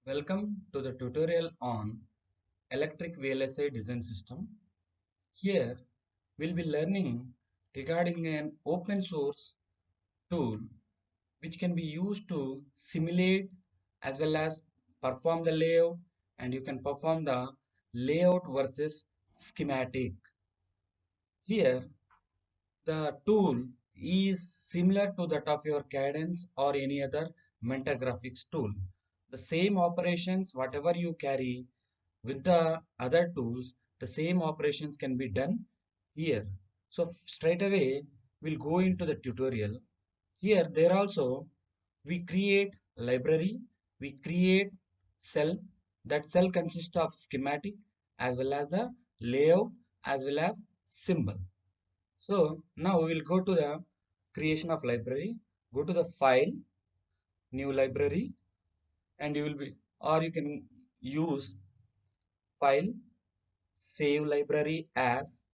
Welcome to the tutorial on electric VLSI design system. Here we'll be learning regarding an open source tool which can be used to simulate as well as perform the layout, and you can perform the layout versus schematic. Here the tool is similar to that of your Cadence or any other Mentor graphics tool. The same operations, whatever you carry with the other tools, the same operations can be done here. So straight away, we'll go into the tutorial. Here, there also, we create library, we create cell. That cell consists of schematic as well as a layout as well as symbol. So now we will go to the creation of library, go to the file, new library, and you will be, or you can use file, save library as.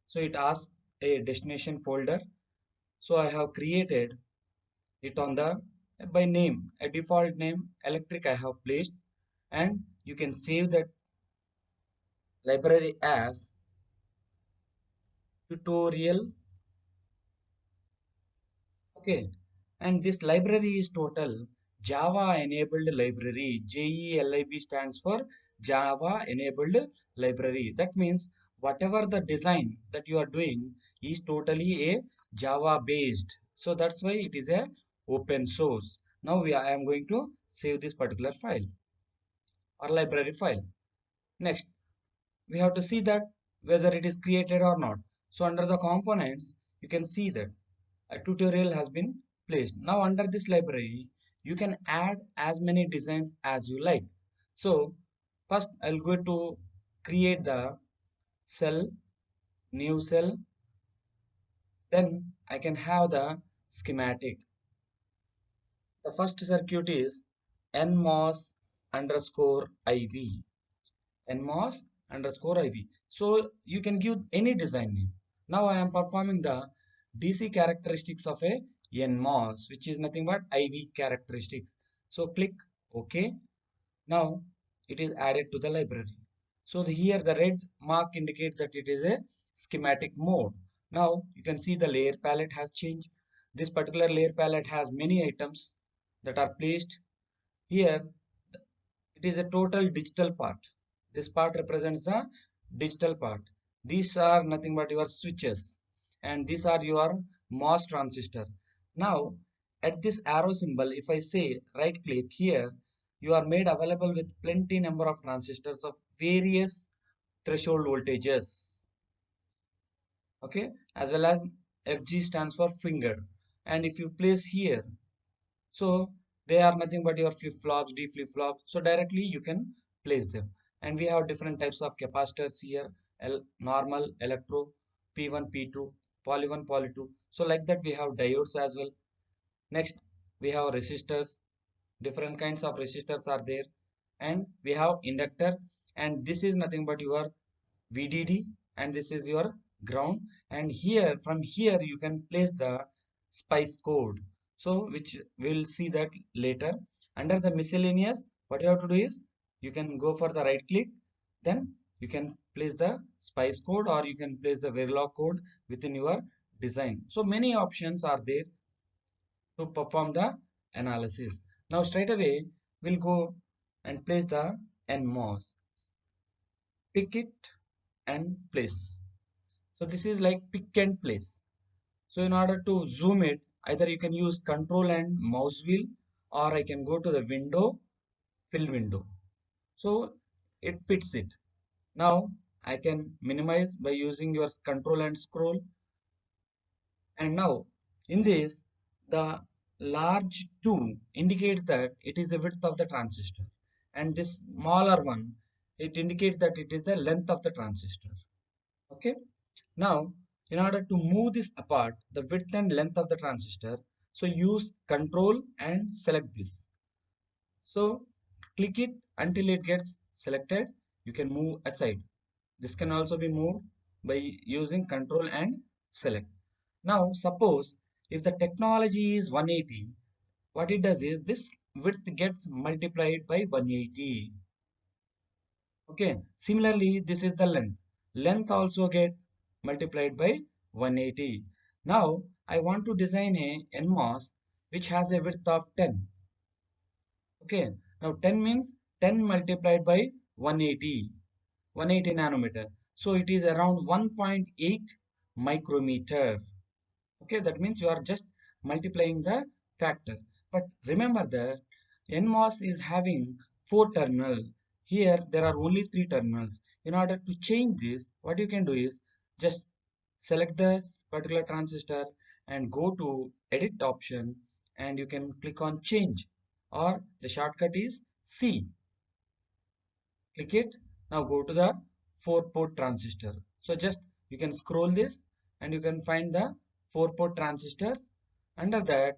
So it asks a destination folder. So I have created it on the by name, a default name electric I have placed, and you can save that library as tutorial. Okay, and this library is total Java enabled library. JELIB stands for Java enabled library. That means whatever the design that you are doing is totally a Java based. So that's why it is a open source. Now I am going to save this particular file or library file. Next, we have to see that whether it is created or not. So under the components, you can see that a tutorial has been placed. Now under this library, you can add as many designs as you like. So first I'll go to create the cell, new cell, then I can have the schematic. The first circuit is nmos underscore IV. nmos underscore IV. So you can give any design name. Now I am performing the DC characteristics of a nmos, which is nothing but IV characteristics. So click OK. Now it is added to the library. So here the red mark indicates that it is a schematic mode. Now you can see the layer palette has changed. This particular layer palette has many items that are placed here. It is a total digital part. This part represents the digital part. These are nothing but your switches, and these are your MOS transistor. Now, at this arrow symbol, if I say right click here, you are made available with plenty number of transistors of various threshold voltages. Okay, as well as FG stands for finger. And if you place here, so they are nothing but your flip-flops, D flip-flops. So directly you can place them. And we have different types of capacitors here. Normal, electro, P1, P2, poly 1, poly 2. So like that we have diodes as well. Next we have resistors. Different kinds of resistors are there. And we have inductor. And this is nothing but your VDD. And this is your ground. And here, from here, you can place the spice code. So which we'll see that later. Under the miscellaneous, what you have to do is you can go for the right click, then you can place the spice code or you can place the Verilog code within your design. So many options are there to perform the analysis. Now straight away we'll go and place the NMOS. Pick it and place. So this is like pick and place. So in order to zoom it, either you can use control and mouse wheel, or I can go to the window, fill window. So it fits it. Now I can minimize by using your control and scroll. And now in this, the large 2 indicates that it is the width of the transistor. And this smaller one, it indicates that it is the length of the transistor. Okay. Now, in order to move this apart, the width and length of the transistor, so use control and select this. So click it until it gets selected. You can move aside. This can also be moved by using control and select. Now, suppose if the technology is 180, what it does is this width gets multiplied by 180. Okay, similarly, this is the length. Length also get multiplied by 180. Now, I want to design a NMOS which has a width of 10. Okay, now 10 means 10 multiplied by 180, 180 nanometer. So it is around 1.8 micrometer. Okay, that means you are just multiplying the factor. But remember that NMOS is having 4 terminal. Here there are only 3 terminals. In order to change this, what you can do is just select this particular transistor and go to edit option, and you can click on change, or the shortcut is C. Click it. Now go to the 4-port transistor. So just you can scroll this and you can find the 4-port transistors. Under that,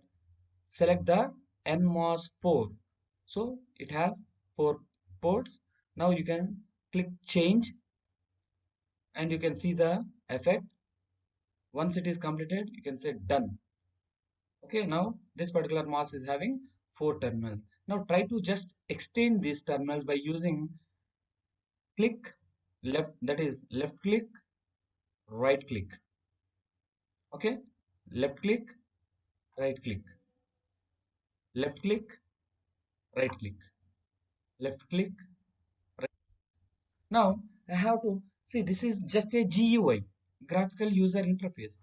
select the NMOS 4. So it has 4 ports. Now you can click change and you can see the effect. Once it is completed, you can say done. Okay, now this particular MOS is having 4 terminals. Now try to just extend these terminals by using click left, that is left click, right click. Okay, left click, right click, left click, right click, left click, right. Now I have to see, this is just a GUI, graphical user interface.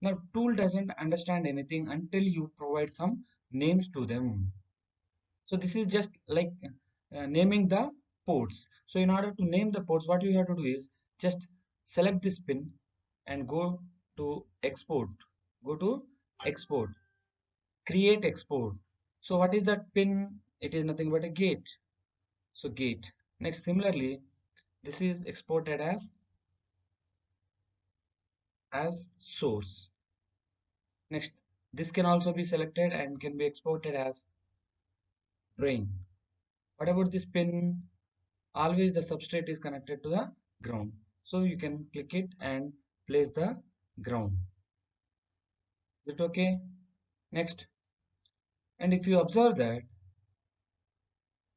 Now tool doesn't understand anything until you provide some names to them. So this is just like naming the ports. So in order to name the ports, what you have to do is just select this pin and go to export. Go to export, create export. So what is that pin? It is nothing but a gate. So gate. Next, similarly, this is exported as source. Next, this can also be selected and can be exported as drain. What about this pin? Always the substrate is connected to the ground. So you can click it and place the ground. Is it okay? Next. And if you observe that,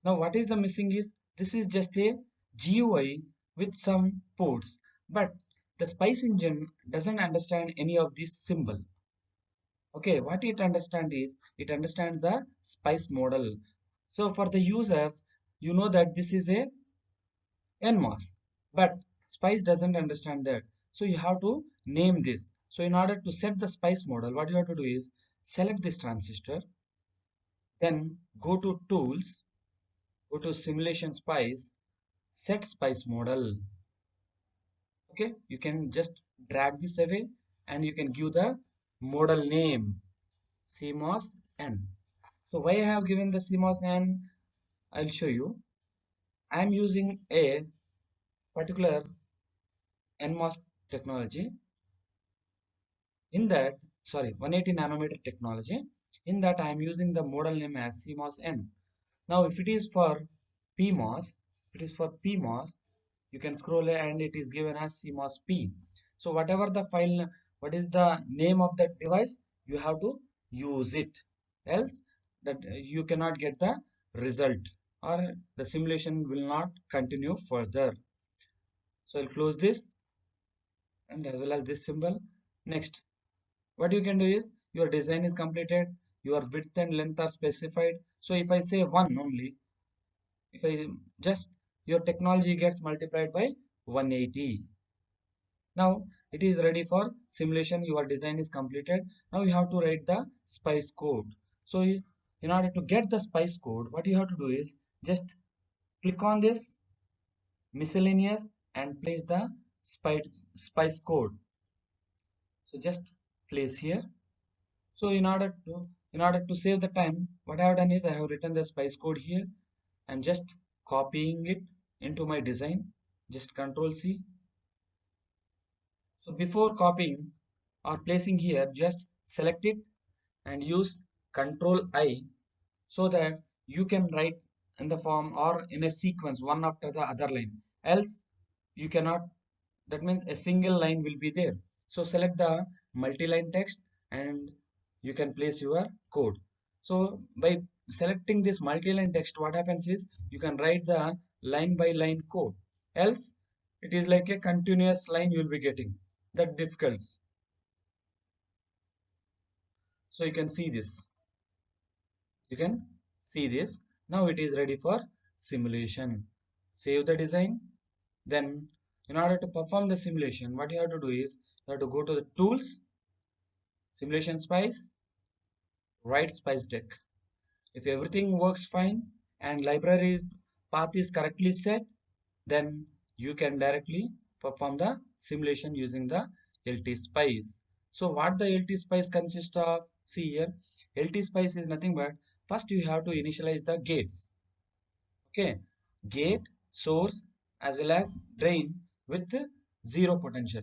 now what is the missing is, this is just a GUI with some ports, but the Spice engine doesn't understand any of this symbol. Okay, what it understands is, it understands the Spice model. So for the users, you know that this is a NMOS, but Spice doesn't understand that. So you have to name this. So in order to set the Spice model, what you have to do is select this transistor, then go to tools, go to simulation Spice, set Spice model. Okay, you can just drag this away and you can give the model name CMOS N. So why I have given the CMOS N, I'll show you. I am using a particular NMOS technology. In that, sorry, 180 nanometer technology. In that, I am using the model name as CMOS N. Now, if it is for PMOS, if it is for PMOS, you can scroll and it is given as CMOS P. So whatever the file, what is the name of that device, you have to use it. Else, that you cannot get the result, or the simulation will not continue further. So I'll close this, and as well as this symbol. Next, what you can do is, your design is completed, your width and length are specified. So if I say 1 only, if I just, your technology gets multiplied by 180. Now it is ready for simulation, your design is completed. Now you have to write the Spice code. So in order to get the Spice code, what you have to do is just click on this miscellaneous and place the Spice code. So just place here. So in order to save the time, what I have done is, I have written the Spice code here. I'm just copying it into my design. Just Control C. So before copying or placing here, just select it and use Control I, so that you can write in the form or in a sequence, one after the other line. Else you cannot. That means a single line will be there. So select the multi-line text and you can place your code. So by selecting this multi-line text, what happens is you can write the line by line code. Else, it is like a continuous line you will be getting. That difficult. So you can see this. You can see this. Now it is ready for simulation. Save the design. Then, in order to perform the simulation, what you have to do is you have to go to the tools, simulation spice, write spice deck. If everything works fine and library path is correctly set, then you can directly perform the simulation using the LT Spice. So what the LT Spice consists of? See here, LT Spice is nothing but first you have to initialize the gates. Okay, gate, source as well as drain with zero potential.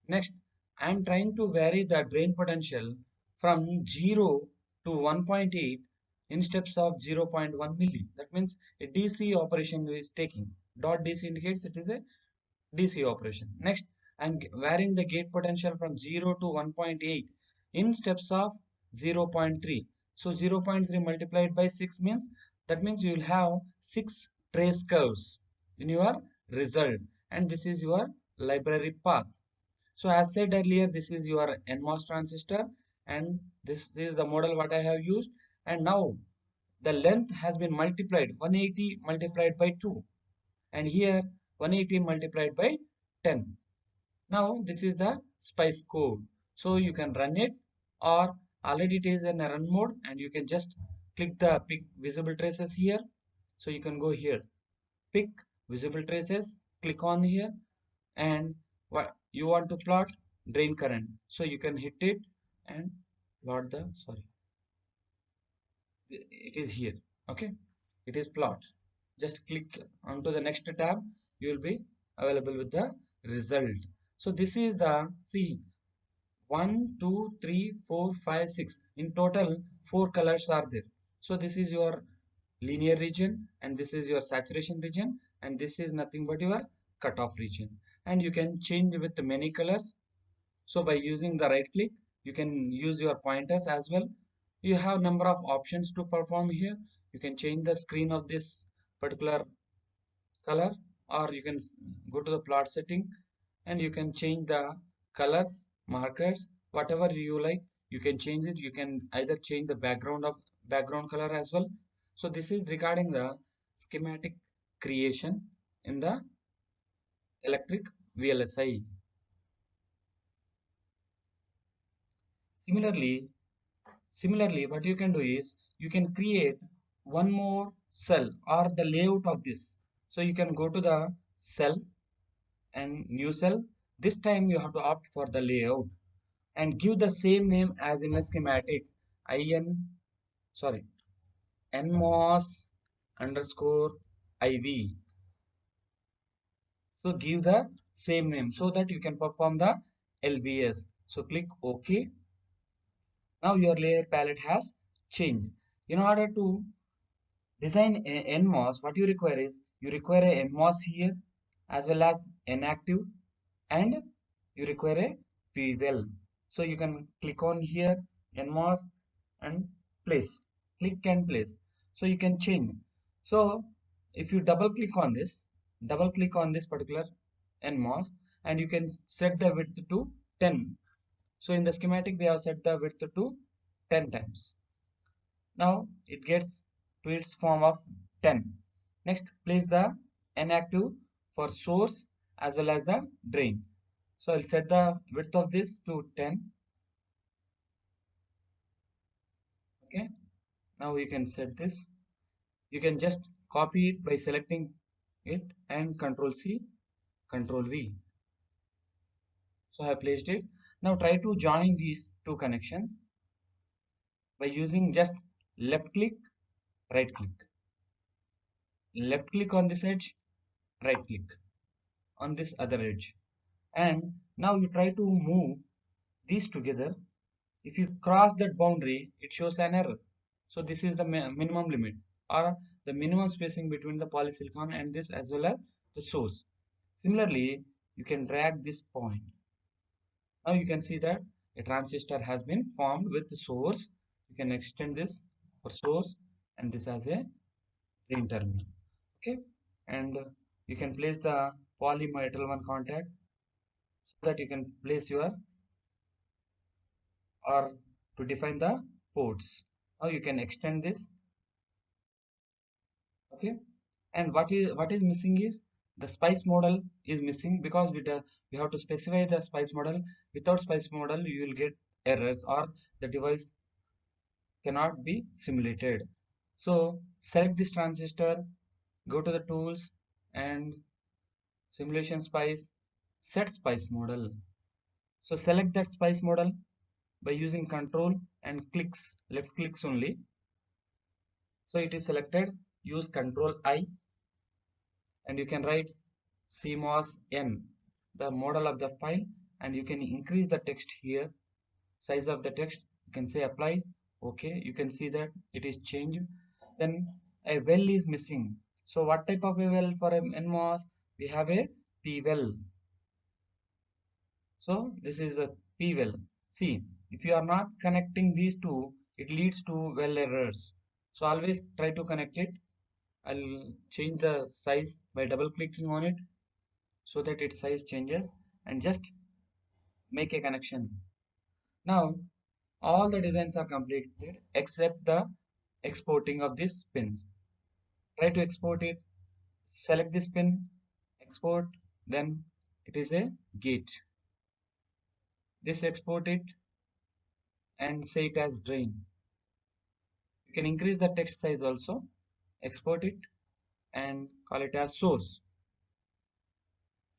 Next, I am trying to vary the drain potential from 0 to 1.8 in steps of 0.1 milli. That means a DC operation is taking. Dot DC indicates it is a DC operation. Next, I'm varying the gate potential from 0 to 1.8 in steps of 0.3. So 0.3 multiplied by 6 means that means you will have 6 trace curves in your result, and this is your library path. So as said earlier, this is your NMOS transistor, and this is the model what I have used. And now the length has been multiplied 180 multiplied by 2, and here 180 multiplied by 10. Now this is the spice code. So you can run it, or already it is in a run mode, and you can just click the pick visible traces here. So you can go here, pick visible traces, click on here, and what you want to plot drain current. So you can hit it and plot the, sorry, it is here. Okay, it is plot. Just click onto the next tab, you will be available with the result. So this is the, see, 1 2 3 4 5 6 in total 4 colors are there. So this is your linear region, and this is your saturation region, and this is nothing but your cutoff region, and you can change with many colors. So by using the right click, you can use your pointers as well. You have number of options to perform here. You can change the screen of this particular color, or you can go to the plot setting and you can change the colors, markers, whatever you like. You can change it. You can either change the background color as well. So this is regarding the schematic creation in the electric VLSI. Similarly, what you can do is you can create one more cell or the layout of this. So you can go to the cell and new cell. This time you have to opt for the layout and give the same name as in a schematic. IN, sorry, NMOS underscore IV. So give the same name so that you can perform the LVS. So click OK. Now your layer palette has changed. In order to design a NMOS, what you require is you require a NMOS here as well as inactive, and you require a PWell. So you can click on here NMOS and place. Click and place. So you can change. So if you double click on this particular NMOS, and you can set the width to 10. So in the schematic we have set the width to 10 times. Now it gets to its form of 10. Next, place the inactive for source as well as the drain. So I'll set the width of this to 10. Okay. Now you can set this. You can just copy it by selecting it and Control C, Control V. So I have placed it. Now try to join these two connections by using just left click, right click. Left click on this edge, right click on this other edge. And now you try to move these together. If you cross that boundary, it shows an error. So this is the minimum limit, or the minimum spacing between the polysilicon and this as well as the source. Similarly, you can drag this point. Now you can see that a transistor has been formed with the source. You can extend this for source and this as a drain terminal. Okay, and you can place the polymetal one contact so that you can place your or to define the ports. Now you can extend this. Okay, and what is missing is the spice model is missing because we have to specify the spice model. Without spice model you will get errors or the device cannot be simulated. So select this transistor, go to the tools and simulation spice, set spice model. So select that spice model by using control and clicks, left clicks only. So it is selected. Use control I and you can write CMOS N, the model of the file, and you can increase the text here, size of the text. You can say apply. Okay, you can see that it is changed. Then a well is missing. So what type of a well for a NMOS? We have a P well. So this is a P well. See, if you are not connecting these two, it leads to well errors. So always try to connect it. I'll change the size by double clicking on it so that its size changes and just make a connection. Now all the designs are completed except the exporting of these pins. Try to export it, select this pin, export, then it is a gate. This export it and say it as drain. You can increase the text size also, export it and call it as source.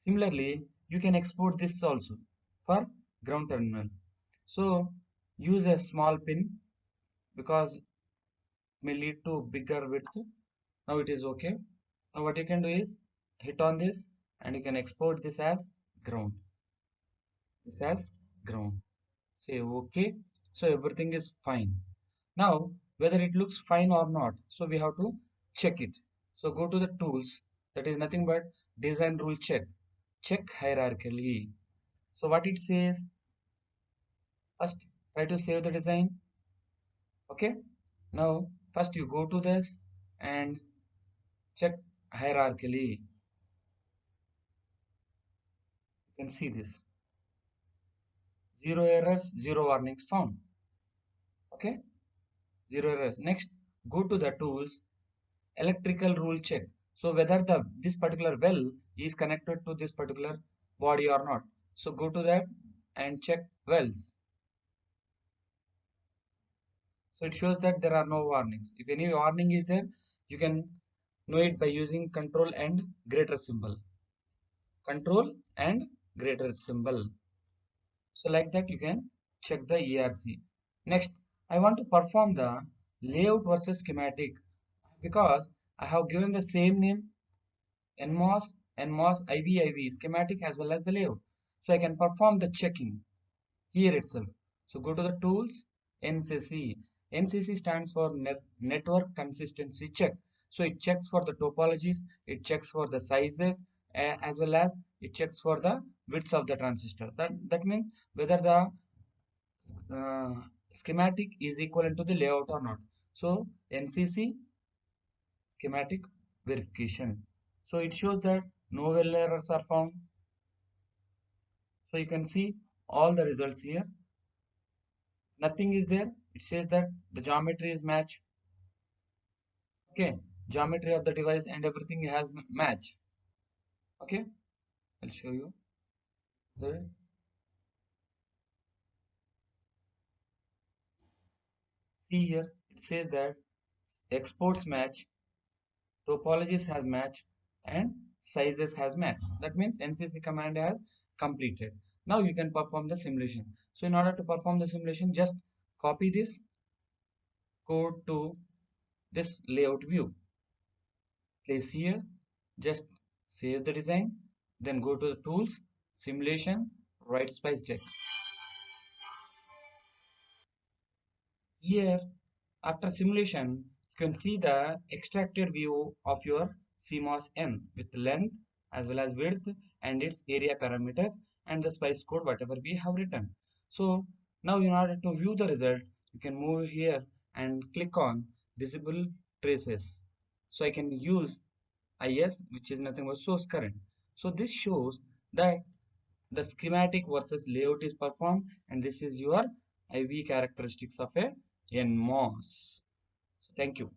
Similarly, you can export this also for ground terminal. So use a small pin because it may lead to bigger width. Now it is okay. Now what you can do is hit on this and you can export this as ground. This as ground. Say okay. So everything is fine. Now whether it looks fine or not, so we have to check it. So go to the tools, that is nothing but design rule check. Check hierarchically. So what it says, first try to save the design. Okay. Now first you go to this and check hierarchically. You can see this. Zero errors, zero warnings found. Okay. Zero errors. Next, go to the tools, electrical rule check. So whether the this particular well is connected to this particular body or not. So go to that and check wells. So it shows that there are no warnings. If any warning is there, you can know it by using control and greater symbol. Control and greater symbol. So like that you can check the ERC. Next, I want to perform the layout versus schematic because I have given the same name NMOS, NMOS, IV, schematic as well as the layout. So I can perform the checking here itself. So go to the tools, NCC. NCC stands for Network Consistency Check. So it checks for the topologies, it checks for the sizes, as well as it checks for the widths of the transistor. That means whether the uh, schematic is equivalent to the layout or not. So NCC schematic verification. So it shows that no well errors are found. So you can see all the results here. Nothing is there. It says that the geometry is match. Okay, geometry of the device and everything has match. Okay, I'll show you. The see here it says that exports match, topologies has match, and sizes has match. That means NCC command has completed. Now you can perform the simulation. So in order to perform the simulation, just copy this code to this layout view. Place here, just save the design, then go to the tools, simulation, write spice check. Here, after simulation, you can see the extracted view of your CMOS N with length as well as width and its area parameters and the spice code whatever we have written. So now in order to view the result, you can move here and click on visible traces. So I can use IS, which is nothing but source current. So this shows that the schematic versus layout is performed, and this is your IV characteristics of a NMOS. So thank you.